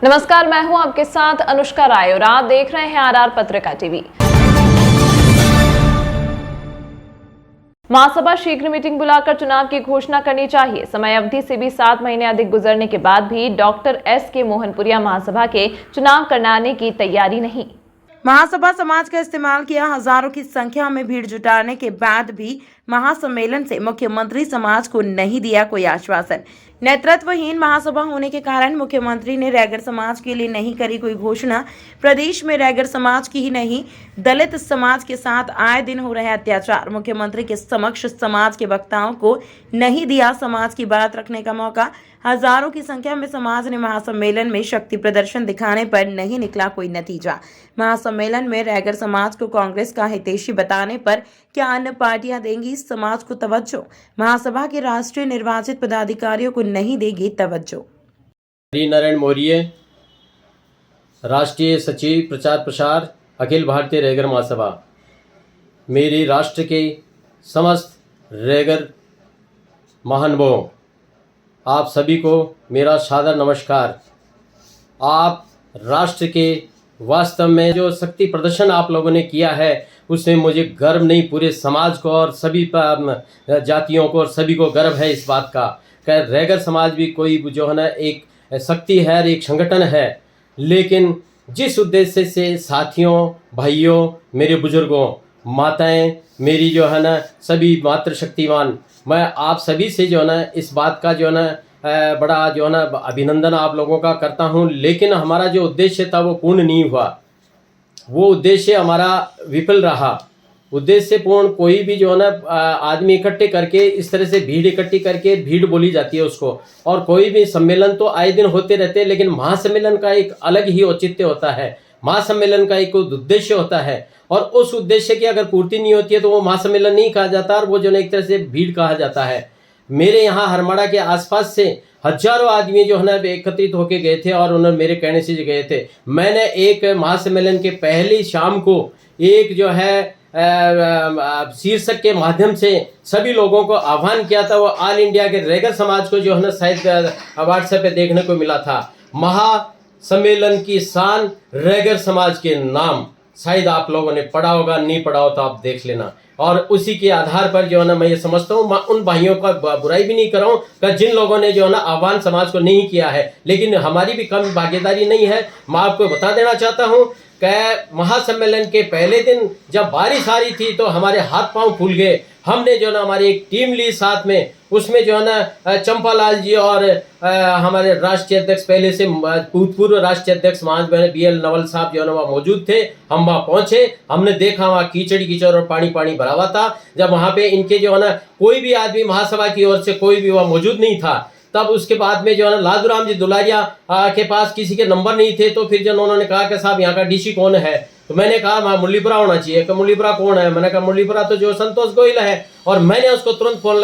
नमस्कार, मैं हूं आपके साथ अनुष्का राय और आप देख रहे हैं आरआर पत्रिका टीवी। महासभा शीघ्र मीटिंग बुलाकर चुनाव की घोषणा करनी चाहिए। समय अवधि से भी 7 महीने अधिक गुजरने के बाद भी डॉक्टर एस.के. मोहनपुरिया महासभा के चुनाव कराने की तैयारी नहीं। महासभा समाज का इस्तेमाल किया। हजारों की संख्या में भीड़ जुटाने के बाद भी महासम्मेलन से मुख्यमंत्री समाज को नहीं दिया कोई आश्वासन। नेतृत्वहीन महासभा होने के कारण मुख्यमंत्री ने रैगर समाज के लिए नहीं करी कोई घोषणा। प्रदेश में रैगर समाज की ही नहीं, दलित समाज के साथ आए दिन हो रहे अत्याचार। मुख्यमंत्री के समक्ष समाज के वक्ताओं को नहीं दिया समाज की बात रखने का मौका। हजारों की संख्या में समाज ने महासम्मेलन में शक्ति प्रदर्शन दिखाने पर नहीं निकला कोई नतीजा। महासम्मेलन में रैगर समाज को कांग्रेस का हितैषी बताने पर क्या अन्य पार्टियां देंगी समाज को तवज्जो? महासभा के राष्ट्रीय निर्वाचित पदाधिकारियों को नहीं देगी तवज्जो। हरिनारायण मौर्य, राष्ट्रीय सचिव प्रचार प्रसार, अखिल भारतीय रैगर महासभा। मेरी राष्ट्र के समस्त रैगर महानुभावों, आप सभी को मेरा सादर नमस्कार। आप राष्ट्र के वास्तव में जो शक्ति प्रदर्शन आप लोगों ने किया है उसमें मुझे गर्व नहीं, पूरे समाज को और सभी जातियों को और सभी को गर्व है इस बात का कि रैगर समाज भी कोई जो है ना एक शक्ति है, एक संगठन है। लेकिन जिस उद्देश्य से साथियों, भाइयों, मेरे बुजुर्गों, माताएं, मेरी जो है ना सभी मातृशक्तिवान, मैं आप सभी से जो है ना इस बात का जो है ना बड़ा जो है ना अभिनंदन आप लोगों का करता हूं। लेकिन हमारा जो उद्देश्य था वो पूर्ण नहीं हुआ, वो उद्देश्य हमारा विफल रहा। उद्देश्य पूर्ण कोई भी जो है ना आदमी इकट्ठे करके इस तरह से भीड़ इकट्ठी करके भीड़ बोली जाती है उसको, और कोई भी सम्मेलन तो आए दिन होते रहते हैं, लेकिन महासम्मेलन का एक अलग ही औचित्य होता है। महासम्मेलन का एक उद्देश्य होता है और उस उद्देश्य की अगर पूर्ति नहीं होती है तो वो महासम्मेलन नहीं कहा जाता और वो जो है एक तरह से भीड़ कहा जाता है। मेरे यहाँ हरमाड़ा के आसपास से हजारों आदमी जो है ना एकत्रित होके गए थे और उन्होंने मेरे कहने से गए थे। मैंने एक महासम्मेलन के पहली शाम को एक जो है शीर्षक के माध्यम से सभी लोगों को आह्वान किया था। वो ऑल इंडिया के रैगर समाज को जो है ना शायद व्हाट्सएप पे देखने को मिला था, महासम्मेलन की शान रैगर समाज के नाम। शायद आप लोगों ने पढ़ा होगा, नहीं पढ़ा हो तो आप देख लेना। और उसी के आधार पर जो है ना मैं ये समझता हूँ, मैं उन भाइयों का बुराई भी नहीं कर रहा हूँ कि जिन लोगों ने जो है ना आह्वान समाज को नहीं किया है, लेकिन हमारी भी कम भागीदारी नहीं है। मैं आपको बता देना चाहता हूँ कि महासम्मेलन के पहले दिन जब बारिश आ रही थी तो हमारे हाथ पांव फूल गए। हमने जो ना हमारी एक टीम ली साथ में, उसमें जो है ना चंपालाल जी और हमारे राष्ट्रीय अध्यक्ष, पहले से भूतपूर्व राष्ट्रीय अध्यक्ष महान बी.एल. नवल साहब जो है ना वहाँ मौजूद थे। हम वहाँ पहुंचे, हमने देखा वहाँ कीचड़ और पानी भरा हुआ था। जब वहाँ पे इनके जो है ना कोई भी आदमी महासभा की ओर से कोई भी वहाँ मौजूद नहीं था, तब उसके बाद में जो है ना लादूराम जी दुलारिया के पास किसी के नंबर नहीं थे। तो फिर जब उन्होंने कहा कि साहब यहाँ का डीसी कौन है, तो मैंने कहा वहाँ मुरलीपुरा होना चाहिए। कि मुरलीपुरा कौन है? मैंने कहा मुरलीपुरा तो जो संतोष गोयल है। और मैंने उसको तुरंत फोन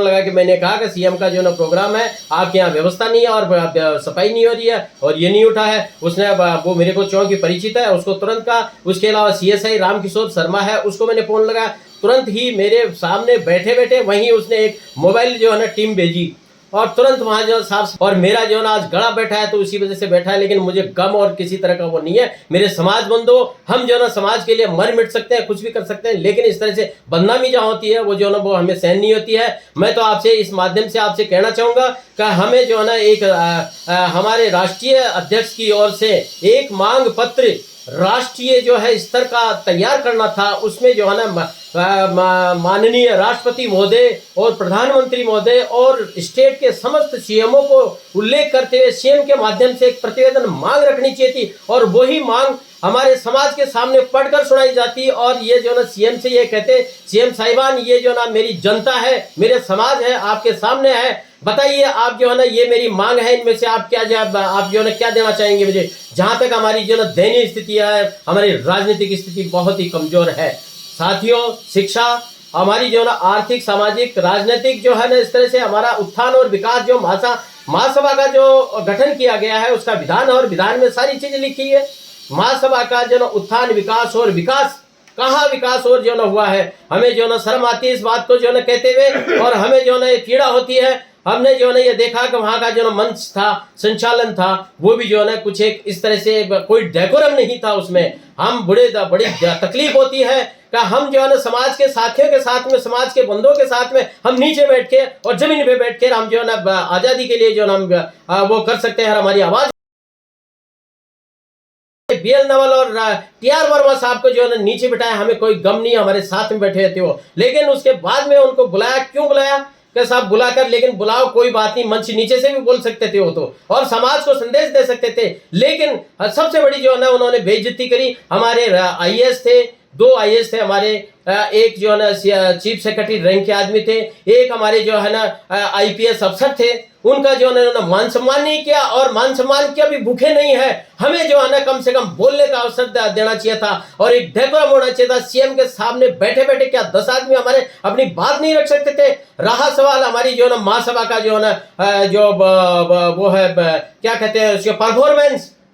लगा के मैंने कहा कि सीएम का जो ना प्रोग्राम है, आपके यहाँ व्यवस्था नहीं है और सफाई नहीं हो रही है और ये नहीं उठा है। उसने वो मेरे को चौकी परिचित है, उसको तुरंत कहा। उसके अलावा CSI रामकिशोर शर्मा है, उसको मैंने फोन लगाया। तुरंत ही मेरे सामने बैठे वहीं उसने एक मोबाइल जो है ना टीम भेजी और तुरंत वहां जो साफ, और मेरा जो ना आज गड़ा बैठा है तो उसी वजह से बैठा है। लेकिन मुझे गम और किसी तरह का वो नहीं है। मेरे समाज बंधु, हम जो ना समाज के लिए मर मिट सकते हैं, कुछ भी कर सकते हैं, लेकिन इस तरह से बदनामी जहाँ होती है वो जो ना वो हमें सहन नहीं होती है। मैं तो आपसे इस माध्यम से आपसे कहना चाहूंगा कि हमें जो है ना एक हमारे राष्ट्रीय अध्यक्ष की ओर से एक मांग पत्र राष्ट्रीय जो है स्तर का तैयार करना था। उसमें जो है ना माननीय राष्ट्रपति महोदय और प्रधानमंत्री महोदय और स्टेट के समस्त सीएमओ को उल्लेख करते हुए सीएम के माध्यम से एक प्रतिवेदन मांग रखनी चाहिए थी और वही मांग हमारे समाज के सामने पढ़कर सुनाई जाती। और ये जो ना सीएम से ये कहते, सीएम साहिबान ये जो ना मेरी जनता है, मेरे समाज है, आपके सामने है, बताइए आप जो है ना ये मेरी मांग है, इनमें से आप क्या आप जो है ना क्या देना चाहेंगे मुझे। जहां तक हमारी जो ना दयनीय स्थिति है, हमारी राजनीतिक स्थिति बहुत ही कमजोर है। साथियों, शिक्षा, हमारी जो ना आर्थिक, सामाजिक, राजनीतिक जो है ना इस तरह से हमारा उत्थान और विकास, जो महासभा का जो गठन किया गया है उसका विधान, और विधान में सारी चीजें लिखी है। महासभा का जो ना उत्थान, विकास और विकास, कहाँ विकास और जो ना हुआ है। हमें जो ना शर्म आती है इस बात को जो ना कहते हुए, और हमें जो ना पीड़ा होती है। हमने जो है ना ये देखा कि वहाँ का जो ना मंच था, संचालन था, वो भी जो है ना कुछ एक इस तरह से कोई डेकोरम नहीं था उसमें। हम बड़ी तकलीफ होती है कि हम जो है ना समाज के साथियों के साथ में, समाज के बंदों के साथ में हम नीचे बैठ के और जमीन पे बैठ के हम जो है ना आज़ादी के लिए जो ना हम वो कर सकते हैं, हमारी आवाज़। BL नवल और TR वर्मा साहब को जो है ना नीचे बिठाया, हमें कोई गम नहीं, हमारे साथ में बैठे थे वो। लेकिन उसके बाद में उनको बुलाया, क्यों बुलाया कि साहब बुलाकर, लेकिन बुलाओ कोई बात नहीं, मंच नीचे से भी बोल सकते थे वो तो, और समाज को संदेश दे सकते थे। लेकिन सबसे बड़ी जो है ना उन्होंने बेइज्जती करी। हमारे IAS थे, 2 IAS थे हमारे, एक जो है ना चीफ सेक्रेटरी रैंक के आदमी थे, एक हमारे जो है ना IPS अफसर थे। उनका जो है ना मान सम्मान नहीं किया, और मान सम्मान किया भी भूखे नहीं है। हमें जो है ना कम से कम बोलने का अवसर देना चाहिए था, और एक डेकोरम होना चाहिए था। CM के सामने बैठे बैठे क्या 10 आदमी हमारे अपनी बात नहीं रख सकते थे? रहा सवाल हमारी जो है ना महासभा का जो है ना जो वो है क्या कहते हैं उसके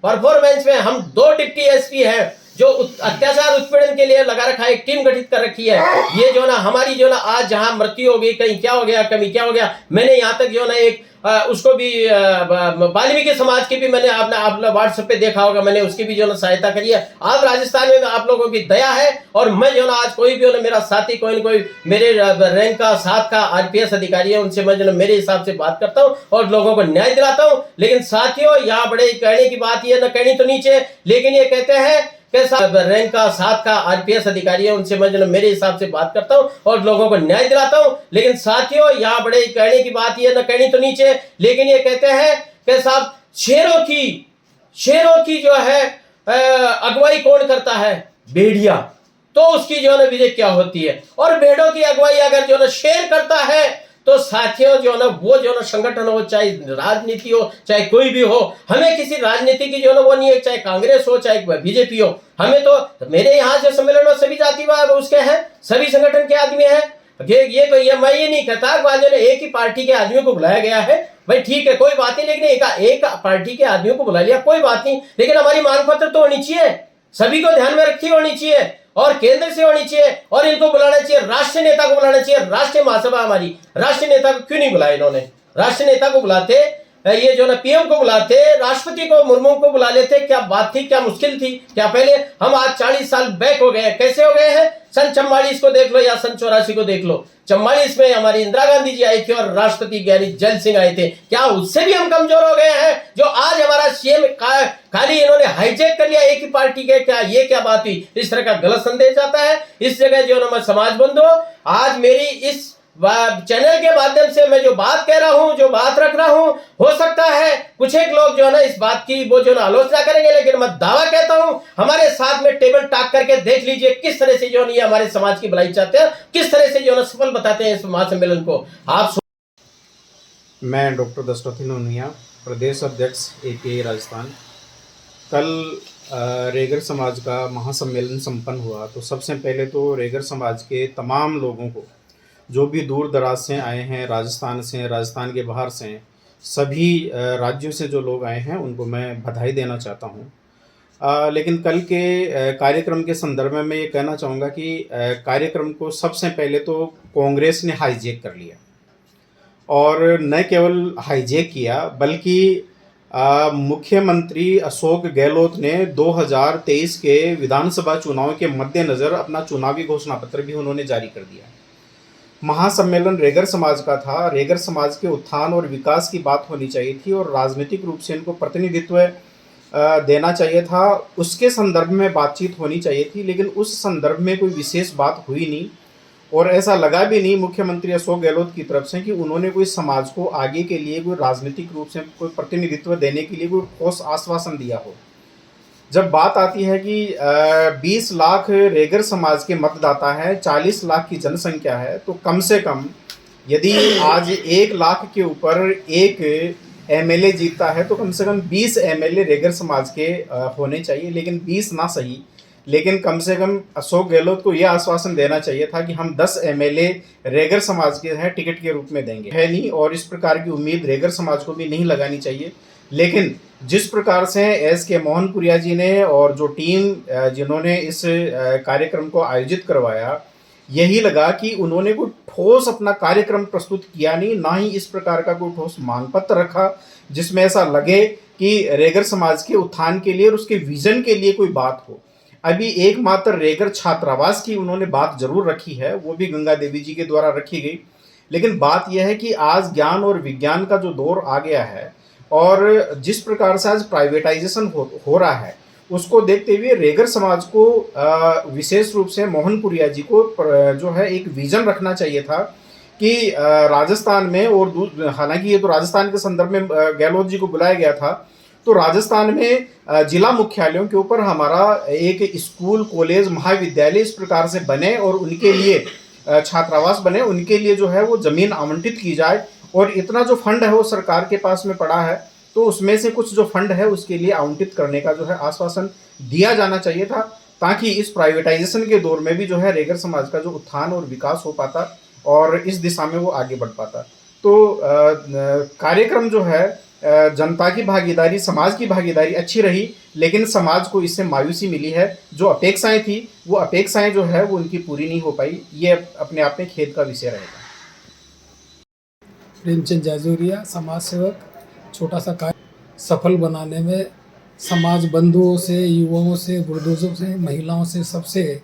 परफॉर्मेंस में हम 2 डिप्टी SP है जो अत्याचार उत्पीड़न के लिए लगा रखा है, एक टीम गठित कर रखी है। ये जो ना हमारी जो ना आज जहां मृत्यु हो गई, कहीं क्या हो गया, कभी क्या हो गया, मैंने यहाँ तक जो ना एक उसको भी वाल्मीकि समाज की भी मैंने अपना व्हाट्सएप पे देखा होगा, मैंने उसकी भी जो ना सहायता करी है। आज राजस्थान में आप लोगों की दया है, और मैं जो ना आज कोई भी हो ना मेरा साथी, कोई न कोई मेरे रैंक का 7 का RPS अधिकारी है, उनसे मैं जो ना मेरे हिसाब से बात करता हूँ और लोगों को न्याय दिलाता हूँ। लेकिन साथियों, यहाँ बड़े कहने की बात ये ना, कहनी तो नीचे, लेकिन ये कहते हैं रैंक का 7 का RPS अधिकारी है, उनसे मैं जो मेरे हिसाब से बात करता हूँ और लोगों को न्याय दिलाता हूँ। लेकिन साथियों, यहाँ बड़े कहने की बात ये ना, कहनी तो नीचे, लेकिन ये कहते हैं कि साहब शेरों की जो है अगुवाई कौन करता है? भेड़िया। तो उसकी जो है ना विजय क्या होती है? और भेड़ों की अगुवाई अगर जो है शेर करता है, तो साथियों जो ना वो जो ना संगठन हो, चाहे राजनीति हो, चाहे कोई भी हो, हमें किसी राजनीति की जो ना वो नहीं है, चाहे कांग्रेस हो, चाहे BJP हो। हमें तो मेरे यहाँ जो सम्मेलन में सभी जातिवाद उसके हैं, सभी संगठन के आदमी हैं। ये मैं ये नहीं कहता कि एक ही पार्टी के आदमियों को बुलाया गया है, भाई ठीक है, कोई बात नहीं, लेकिन एक पार्टी के आदमियों को बुला लिया, कोई बात नहीं, लेकिन हमारी मांग पत्र तो होनी चाहिए, सभी को ध्यान में रखी होनी चाहिए, और केंद्र से होनी चाहिए, और इनको बुलाना चाहिए, राष्ट्रीय नेता को बुलाना चाहिए। राष्ट्रीय महासभा हमारी, राष्ट्रीय नेता को क्यों नहीं बुलाया इन्होंने? राष्ट्रीय नेता को बुलाते, ये जो ना PM को बुलाते, राष्ट्रपति को, मुर्मू को बुला लेते, क्या बात थी, क्या मुश्किल थी? क्या पहले हम आज 40 साल बैक हो गए? कैसे हो गए हैं? सन 44 को देख लो या सन 84 को देख लो। 44 में हमारी इंदिरा गांधी जी आई थी और राष्ट्रपति ज्ञानी जैल सिंह आए थे। क्या उससे भी हम कमजोर हो गए हैं? जो आज हमारा CM खाली इन्होंने हाईजैक कर लिया एक ही पार्टी के, क्या ये क्या बात हुई? इस तरह का गलत संदेश जाता है। इस जगह जो ना मैं समाज बंधु, आज मेरी इस चैनल के माध्यम से मैं जो बात कह रहा हूं, जो बात रख रहा हूं, हो सकता है कुछ एक लोग जो है ना इस बात की वो जो ना आलोचना करेंगे, लेकिन मैं दावा कहता हूं, हमारे साथ में टेबल टाक करके देख लीजिए किस तरह से जो है हमारे समाज की भलाई चाहते हैं, किस तरह से जो है सफल बताते हैं इस महासम्मेलन को। आप मैं डॉक्टर दशरथ नोनिया, प्रदेश अध्यक्ष API राजस्थान। कल रेगर समाज का महासम्मेलन संपन्न हुआ, तो सबसे पहले तो रेगर समाज के तमाम लोगों को, जो भी दूर दराज से आए हैं, राजस्थान से, राजस्थान के बाहर से, सभी राज्यों से जो लोग आए हैं, उनको मैं बधाई देना चाहता हूं। लेकिन कल के कार्यक्रम के संदर्भ में मैं ये कहना चाहूँगा कि कार्यक्रम को सबसे पहले तो कांग्रेस ने हाईजैक कर लिया, और न केवल हाईजैक किया बल्कि मुख्यमंत्री अशोक गहलोत ने 2023 के विधानसभा चुनाव के मद्देनज़र अपना चुनावी घोषणा पत्र भी उन्होंने जारी कर दिया। महासम्मेलन रेगर समाज का था, रेगर समाज के उत्थान और विकास की बात होनी चाहिए थी, और राजनीतिक रूप से इनको प्रतिनिधित्व देना चाहिए था, उसके संदर्भ में बातचीत होनी चाहिए थी। लेकिन उस संदर्भ में कोई विशेष बात हुई नहीं, और ऐसा लगा भी नहीं मुख्यमंत्री अशोक गहलोत की तरफ से कि उन्होंने कोई समाज को आगे के लिए कोई राजनीतिक रूप से कोई प्रतिनिधित्व देने के लिए कोई ठोस आश्वासन दिया हो। जब बात आती है कि 20 लाख रेगर समाज के मतदाता हैं, 40 लाख की जनसंख्या है, तो कम से कम यदि आज 1 लाख के ऊपर एक MLA जीतता है, तो कम से कम 20 MLA रेगर समाज के होने चाहिए। लेकिन 20 ना सही, लेकिन कम से कम अशोक गहलोत को यह आश्वासन देना चाहिए था कि हम 10 MLA रेगर समाज के हैं टिकट के रूप में देंगे, है नहीं, और इस प्रकार की उम्मीद रेगर समाज को भी नहीं लगानी चाहिए। लेकिन जिस प्रकार से SK मोहनपुरिया जी ने और जो टीम जिन्होंने इस कार्यक्रम को आयोजित करवाया, यही लगा कि उन्होंने कोई ठोस अपना कार्यक्रम प्रस्तुत किया नहीं, ना ही इस प्रकार का कोई ठोस मांग पत्र रखा जिसमें ऐसा लगे कि रेगर समाज के उत्थान के लिए और उसके विजन के लिए कोई बात हो। अभी एकमात्र रेगर छात्रावास की उन्होंने बात जरूर रखी है, वो भी गंगा देवी जी के द्वारा रखी गई। लेकिन बात यह है कि आज ज्ञान और विज्ञान का जो दौर आ गया है और जिस प्रकार से आज प्राइवेटाइजेशन हो रहा है, उसको देखते हुए रेगर समाज को विशेष रूप से मोहनपुरिया जी को जो है एक विजन रखना चाहिए था कि राजस्थान में, और हालांकि ये तो राजस्थान के संदर्भ में गहलोत जी को बुलाया गया था, तो राजस्थान में जिला मुख्यालयों के ऊपर हमारा एक स्कूल, कॉलेज, महाविद्यालय इस प्रकार से बने और उनके लिए छात्रावास बने, उनके लिए जो है वो जमीन आवंटित की जाए। और इतना जो फंड है वो सरकार के पास में पड़ा है, तो उसमें से कुछ जो फंड है उसके लिए आवंटित करने का जो है आश्वासन दिया जाना चाहिए था, ताकि इस प्राइवेटाइजेशन के दौर में भी जो है रेगर समाज का जो उत्थान और विकास हो पाता और इस दिशा में वो आगे बढ़ पाता। तो कार्यक्रम जो है, जनता की भागीदारी, समाज की भागीदारी अच्छी रही, लेकिन समाज को इससे मायूसी मिली है। जो अपेक्षाएं थी वो अपेक्षाएं जो है वो उनकी पूरी नहीं हो पाई। ये अपने आप में खेद का विषय रहेगा। प्रेमचंद जाजोरिया, समाज सेवक, छोटा सा कार्य सफल बनाने में समाज बंधुओं से, युवाओं से, बुजुर्गों से, महिलाओं से, सबसे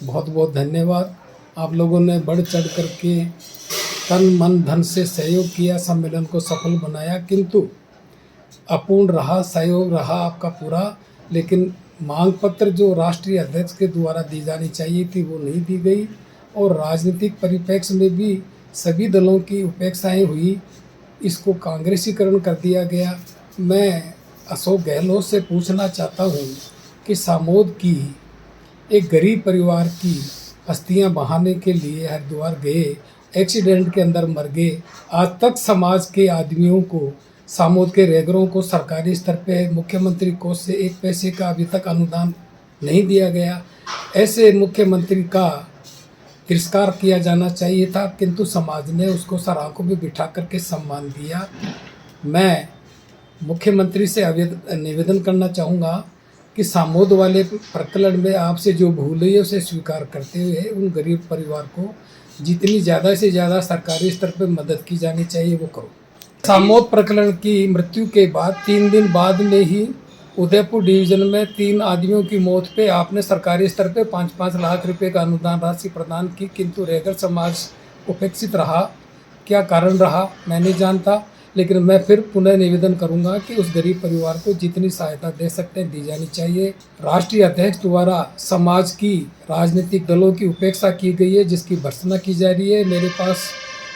बहुत बहुत धन्यवाद। आप लोगों ने बढ़ चढ़ करके तन मन धन से सहयोग किया, सम्मेलन को सफल बनाया, किंतु अपूर्ण रहा, सहयोग रहा आपका पूरा। लेकिन मांग पत्र जो राष्ट्रीय अध्यक्ष के द्वारा दी जानी चाहिए थी वो नहीं दी गई, और राजनीतिक परिप्रेक्ष्य में भी सभी दलों की उपेक्षाएं हुई, इसको कांग्रेसीकरण कर दिया गया। मैं अशोक गहलोत से पूछना चाहता हूँ कि सामोद की एक गरीब परिवार की अस्थियां बहाने के लिए हरिद्वार गए, एक्सीडेंट के अंदर मर गए, आज तक समाज के आदमियों को, सामोद के रेगरों को सरकारी स्तर पे मुख्यमंत्री कोष से 1 पैसे का अभी तक अनुदान नहीं दिया गया। ऐसे मुख्यमंत्री का तिरस्कार किया जाना चाहिए था, किंतु समाज ने उसको सराखों में बिठा करके सम्मान दिया। मैं मुख्यमंत्री से निवेदन करना चाहूँगा कि सामोद वाले प्रकरण में आपसे जो भूल हुई है उसे स्वीकार करते हुए उन गरीब परिवार को जितनी ज़्यादा से ज़्यादा सरकारी स्तर पर मदद की जानी चाहिए वो करो। सामोद प्रकरण की मृत्यु के बाद 3 दिन बाद में ही उदयपुर डिवीजन में 3 आदमियों की मौत पे आपने सरकारी स्तर पे 5-5 लाख रुपए का अनुदान राशि प्रदान की, किंतु रेगर समाज उपेक्षित रहा। क्या कारण रहा मैं नहीं जानता, लेकिन मैं फिर पुनः निवेदन करूंगा कि उस गरीब परिवार को जितनी सहायता दे सकते हैं दी जानी चाहिए। राष्ट्रीय अध्यक्ष द्वारा समाज की, राजनीतिक दलों की उपेक्षा की गई है, जिसकी भर्त्सना की जा रही है। मेरे पास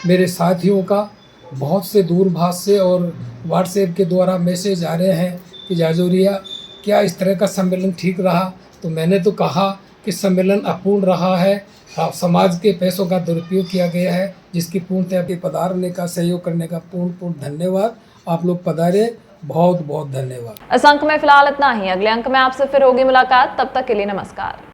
मेरे साथियों का बहुत से दूरभाष से और व्हाट्सएप के द्वारा मैसेज आ रहे हैं कि जाजोरिया क्या इस तरह का सम्मेलन ठीक रहा? तो मैंने तो कहा कि सम्मेलन अपूर्ण रहा है, समाज के पैसों का दुरुपयोग किया गया है, जिसकी पूर्णतः पे पधारने का, सहयोग करने का पूर्ण धन्यवाद। आप लोग पधारे, बहुत बहुत धन्यवाद। इस अंक में फिलहाल इतना ही। अगले अंक में आपसे फिर होगी मुलाकात, तब तक के लिए नमस्कार।